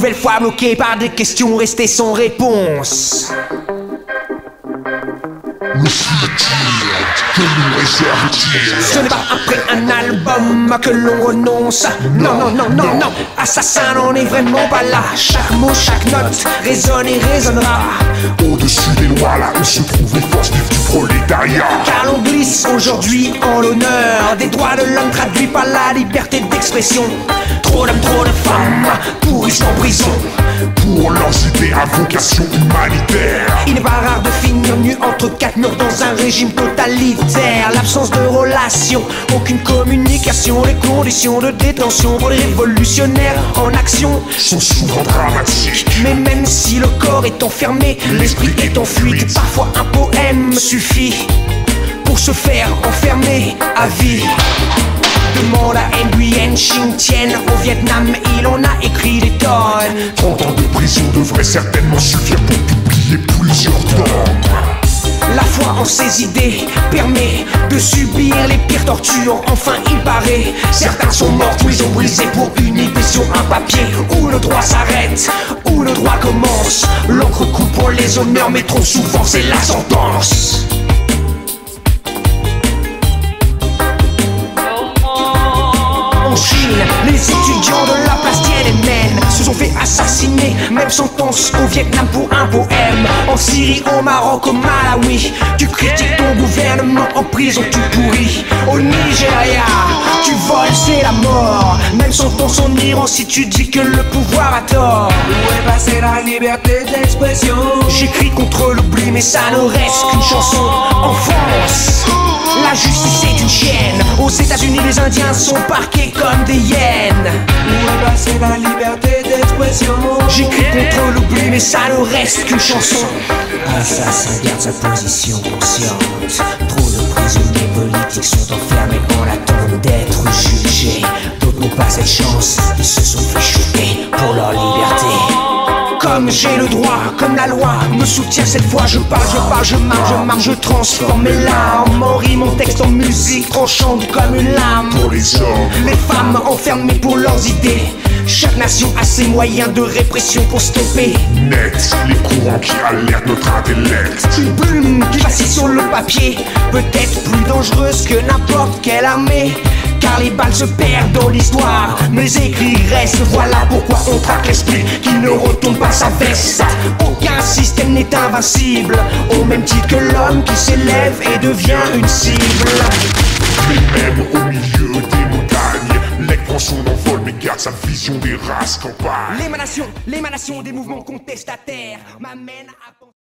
nouvelle fois bloqué par des questions restées sans réponse. Le futur que nous réserve-t-il? Ce n'est pas après un album que l'on renonce. Non, non, non, non, non. Assassin n'en est vraiment pas là. Chaque mot, chaque note résonne et résonnera. Au-dessus des lois, là où se trouvent les forces vives du prolétariat. Car l'on glisse aujourd'hui en l'honneur des droits de l'homme traduits par la liberté d'expression. Trop d'hommes, trop de femmes pourrissent en prison Pour leurs idées à vocation humanitaire. Il n'est pas rare de finir nu entre quatre murs dans un régime totalitaire. L'absence de relations, aucune communication. Les conditions de détention pour les révolutionnaires en action Sont souvent dramatiques. Mais même si le corps est enfermé, l'esprit est en fuite. Parfois un poème suffit pour se faire enfermer à vie. Demande à Nguyen Chi Thien au Vietnam, il en a écrit des tonnes. 30 ans de prison devrait certainement suffire pour publier plusieurs tomes. La foi en ses idées permet de subir les pires tortures. Enfin il paraît, certains sont morts ou ils ont brisé pour une idée sur un papier. Où le droit s'arrête, où le droit commence. L'encre coule pour les honneurs mais trop souvent c'est la sentence. En Chine, les étudiants de la place Tiananmen se sont fait assassiner. Même sentence au Vietnam pour un poème. En Syrie, au Maroc, au Malawi, tu critiques ton gouvernement, en prison tu pourris. Au Nigeria, tu voles, c'est la mort. Même sentence en Iran si tu dis que le pouvoir a tort. Où est passée la liberté d'expression? J'écris contre l'oubli mais ça ne reste qu'une chanson. En France, la justice est une chienne. Aux États-Unis, les Indiens sont parqués comme des hyènes. Où est passée la liberté d'expression? J'écris contre l'oubli mais ça ne reste qu'une chanson. Assassin garde sa position consciente. Trop de prisonniers politiques sont enfermés en attente d'être jugés. D'autres n'ont pas cette chance, ils se sont fait shooter pour leur liberté. Comme j'ai le droit, comme la loi me soutient cette fois. Je parle, je marche, je transforme mes larmes en rime, en texte, en musique, tranchante comme une lame. Pour les hommes, Les femmes enfermées pour leurs idées. Chaque nation a ses moyens de répression pour stopper. net, les courants qui alertent notre intellect. Une plume qui vacille sur le papier, peut-être plus dangereuse que n'importe quelle armée. Car les balles se perdent dans l'histoire, mes écrits restent. Voilà pourquoi on traque l'esprit qui ne retourne pas sa veste. Aucun système n'est invincible, au même titre que l'homme qui s'élève et devient une cible. Mais même au milieu des montagnes, l'aigle prend son envol mais garde sa vision des races campagnes. L'émanation des mouvements contestataires m'amène à